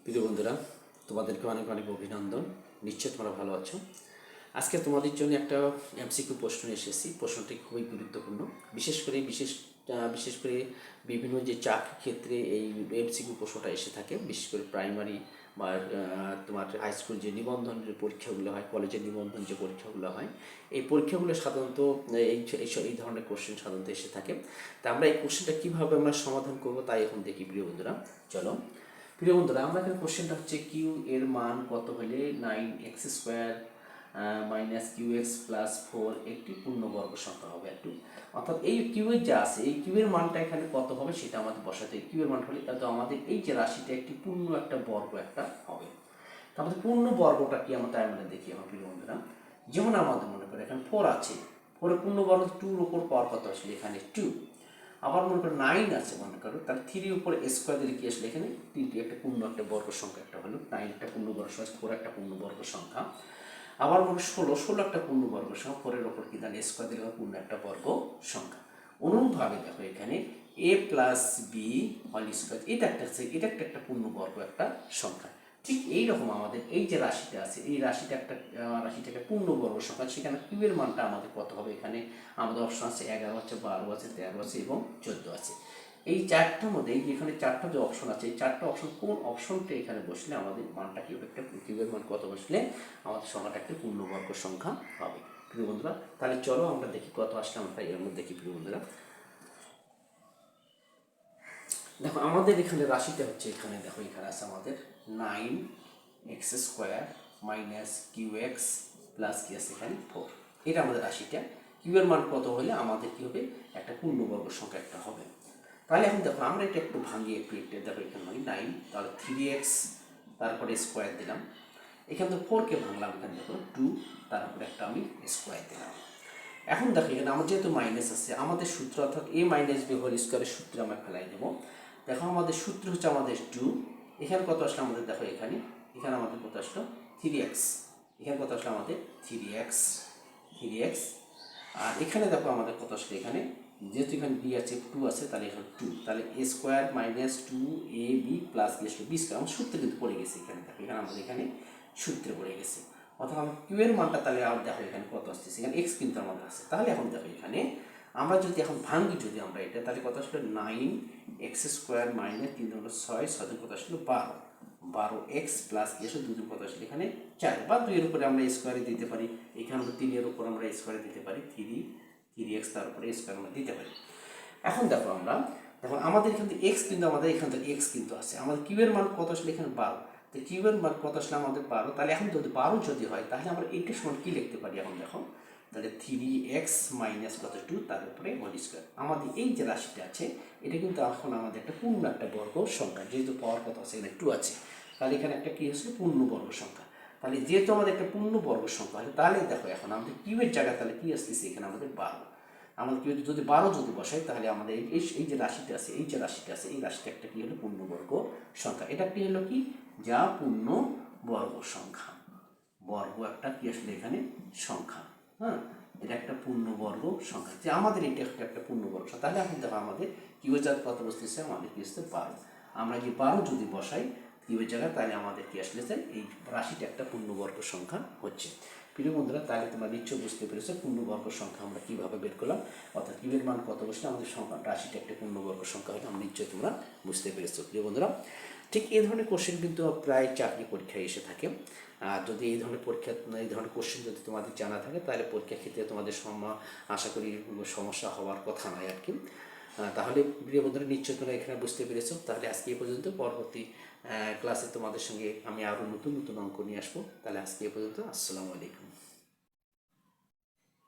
প্রিয় বন্ধুরা, তোমাদেরকে অনেক অনেক অভিনন্দন। নিশ্চয় তোমরা ভালো আছো। আজকে তোমাদের জন্য একটা এমসিকিউ প্রশ্ন এসেছি। প্রশ্নটি খুবই গুরুত্বপূর্ণ। বিশেষ করে বিভিন্ন যে চাকরি ক্ষেত্রে এই এমসিকিউ প্রশ্নটা এসে থাকে। বিশেষ করে প্রাইমারি বা তোমার হাই স্কুল যে নিবন্ধনের পরীক্ষাগুলো হয়, কলেজের নিবন্ধন যে পরীক্ষাগুলো হয়, এই পরীক্ষাগুলো সাধারণত এই ধরনের কোশ্চেন সাধারণত এসে থাকে। তা আমরা এই কোশ্চেনটা কীভাবে আমরা সমাধান করবো তাই এখন দেখি। প্রিয় বন্ধুরা, চলো। প্রিয় বন্ধুরা, আমরা এখানে কোশ্চেনটা হচ্ছে কিউ এর মান কত হলে 9x² minus Q x plus 4 একটি পূর্ণবর্গ সংখ্যা হবে একটু। অর্থাৎ এই কিউ এর যা আছে, এই কিউ এর মানটা এখানে কত হবে সেটা আমাদের বসাতে। কিউ এর মান হলে তো আমাদের এই যে রাশিটা একটি পূর্ণ একটা বর্গ একটা হবে। তারপরে পূর্ণ বর্গটা কি আমরা তাই আমরা দেখি আমার প্রিয় বন্ধুরা। যেমন আমাদের মনে করে এখানে 4 আছে, 4 পূর্ণবর্গ 2-র উপর পাওয়ার কত আসলে এখানে 2। আবার মনে করো 9 আছে, মনে করো তাহলে 3 উপর স্কোয়ার দিলে কি আসলে এখানে 3টি একটা পূর্ণ একটা বর্গ সংখ্যা একটা হলো। 9 একটা পূর্ণ বর্গ সংখ্যা, 4 একটা পূর্ণ বর্গ সংখ্যা। আবার মনে 16 একটা পূর্ণ বর্গ সংখ্যা, 4-এর উপর কি দাঁড়িয়ে স্কোয়ার দিলে পূর্ণ একটা বর্গ সংখ্যা। অনুরূপভাবে দেখো এখানে a plus b whole square, এটা একটা পূর্ণ বর্গ একটা সংখ্যা। ঠিক এইরকম আমাদের এই যে রাশিটা আছে, এই রাশিটা একটা পূর্ণবর্গ সংখ্যা। সেখানে কিউ এর মানটা আমাদের কত হবে? এখানে আমাদের অপশন আছে 11 আছে, 12 আছে, 13 আছে এবং 14 আছে। এই চারটার মধ্যে এখানে চারটা যে অপশন আছে, এই চারটা অপশন কোন অপশনটা এখানে বসলে আমাদের মানটা কিউ এর মান কত বসলে আমাদের সংখ্যাটা একটা পূর্ণবর্গ সংখ্যা হবে। প্রিয় বন্ধুরা, তাহলে চলো আমরা দেখি কত আসলে আমরা এর মধ্যে দেখি। প্রিয় বন্ধুরা, দেখো আমাদের এখানে রাশিটা হচ্ছে, এখানে দেখো এখানে আছে আমাদের 9x² minus Q x plus কি আছে এখানে 4। এটা আমাদের রাশিটা। কিউ এর মান কত হলে আমাদের কি হবে? একটা পূর্ণবর্গ সংখ্যা একটা হবে। তাহলে এখন দেখো আমরা এটা একটু ভাঙিয়ে একটু দেখো এখানে ভাঙি 9, তাহলে 3x তারপরে স্কোয়ার দিলাম। এখানে তো 4কে ভাঙলাম, এখানে দেখো 2 তারপরে একটা আমি স্কোয়ার দিলাম। এখন দেখো এখানে আমার যেহেতু মাইনাস আছে, আমাদের সূত্র অর্থাৎ a মাইনাস বি হোল স্কোয়ারের সূত্রে আমরা ফেলাই দেবো। দেখো আমাদের সূত্র হচ্ছে আমাদের 2। এখানে কত আসলে আমাদের? দেখো এখানে আমাদের কত আসলো? 3x। এখানে কত আসলে আমাদের? 3x। আর এখানে দেখো আমাদের কত আসলে? এখানে যেহেতু এখানে বি আছে 2 আছে, তাহলে এখানে 2, তাহলে a square minus 2ab plus কি আসলে বি স্কোয়ার। আমার সূত্রে কিন্তু পড়ে গেছে এখানে। দেখো এখানে আমাদের এখানে সূত্রে পড়ে গেছে। অর্থাৎ আমার কিউ এর মানটা তাহলে আর দেখো এখানে কত আসছে, এখানে এক্স কিন্তু আমাদের আছে। তাহলে এখন দেখো এখানে আমরা যদি এখন ভাঙি যদি আমরা এটা, তাহলে কত আসলে 9x² মাইনাস 3 × 6, 6 কত আসলে 12x প্লাস কি আসলে 2 কত আসলে এখানে 4 বা 2 এর উপরে আমরা স্কোয়ারে দিতে পারি। এখানে 3 এর উপর আমরা স্কোয়ারে দিতে পারি, 3x তার উপরে স্কোয়ার আমরা দিতে পারি। এখন দেখো আমরা দেখো আমাদের এখান থেকে এক্স কিন্তু আমাদের এখান থেকে এক্স কিন্তু আছে। আমাদের কিউ এর মান কত আসলে এখানে 12, তো কিউ এর মান কত আসলে আমাদের 12। তাহলে এখন যদি 12 যদি হয়, তাহলে আমরা এইটা সমান কি লিখতে পারি? এখন দেখো তাহলে 3x মাইনাস কত 2 তার উপরে হোল স্কোয়ার। আমাদের এই যে রাশিটা আছে, এটা কিন্তু এখন আমাদের একটা পূর্ণ একটা বর্গ সংখ্যা। যেহেতু পাওয়ার কত আছে এখানে 2 আছে, তাহলে এখানে একটা কি হচ্ছে? পূর্ণ বর্গ সংখ্যা। তাহলে যেহেতু আমাদের একটা পূর্ণ বর্গ সংখ্যা আছে, তাহলে দেখো এখন আমাদের কিউ এর জায়গায় তাহলে কি আসতেছে? এখানে আমাদের 12। আমাদের কিউ যদি 12 যদি বসাই, তাহলে আমাদের এই যে রাশিটা আছে, এই রাশিটা একটা কি হলো? পূর্ণবর্গ সংখ্যা। এটা কি হলো? কি যা পূর্ণ বর্গ সংখ্যা। বর্গ একটা কি আসলে এখানে সংখ্যা। হ্যাঁ, এটা একটা পূর্ণবর্গ সংখ্যা, যে আমাদের এটা একটা পূর্ণবর্গ সংখ্যা। তাহলে এখন দেখো আমাদের কিউ এর জায়গায় কত বসতেছে? আমাদের কি আসছে? 12। আমরা যে 12 যদি বসাই কিউ এর জায়গায়, তাহলে আমাদের কি আসলে এই রাশিটা একটা পূর্ণবর্গ সংখ্যা হচ্ছে। প্রিয় বন্ধুরা, তাহলে তোমরা নিশ্চয় বুঝতে পেরেছো পূর্ণবর্গ সংখ্যা আমরা কীভাবে বের করলাম। অর্থাৎ কিউ এর মান কত বসলে আমাদের সংখ্যা রাশিটা একটা পূর্ণবর্গ সংখ্যা হবে। আমরা নিশ্চয়ই তোমরা বুঝতে পেরেছো। প্রিয় বন্ধুরা, ঠিক এই ধরনের কোশ্চেন কিন্তু প্রায় চাকরি পরীক্ষায় এসে থাকে। আর যদি এই ধরনের কোশ্চেন যদি তোমাদের জানা থাকে, তাহলে পরীক্ষার ক্ষেত্রে তোমাদের আশা করি সমস্যা হওয়ার কথা নয় আর কি। তাহলে প্রিয় বন্ধুরা, নিশ্চয়ই তোমরা এখানে বুঝতে পেরেছো। তাহলে আজকে এই পর্যন্ত। পরবর্তী ক্লাসে তোমাদের সঙ্গে আমি আরও নতুন অঙ্ক নিয়ে আসবো। তাহলে আজকে এই পর্যন্ত। আসসালামু আলাইকুম।